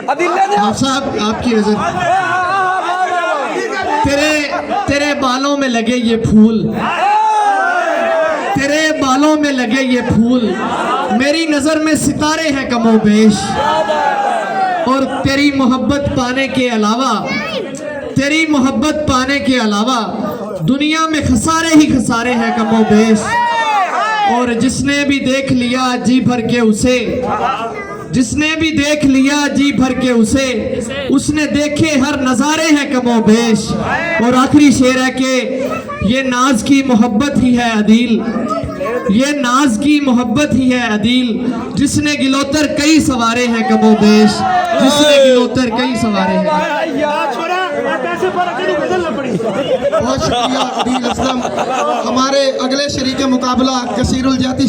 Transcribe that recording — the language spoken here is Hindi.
आप साहब आपकी नजर, तेरे बालों में लगे ये फूल, तेरे बालों में लगे ये फूल, मेरी नजर में सितारे हैं कमोबेश। और तेरी मोहब्बत पाने के अलावा, तेरी मोहब्बत पाने के अलावा दुनिया में खसारे ही खसारे हैं कमोबेश। और जिसने भी देख लिया जी भर के उसे, जिसने भी देख लिया जी भर के उसे, उसने देखे हर नजारे हैं कमोबेश। और आखिरी शेर है कि ये नाज की मोहब्बत ही है अदील, ये नाज की मोहब्बत ही है अदील, जिसने गिलोतर कई सवारे हैं कमोबेश, जिसने गिलोतर कई सवारे हैं। बहुत शुक्रिया अदील असलम। हमारे अगले शरीक मुकाबला कसीरुल जाती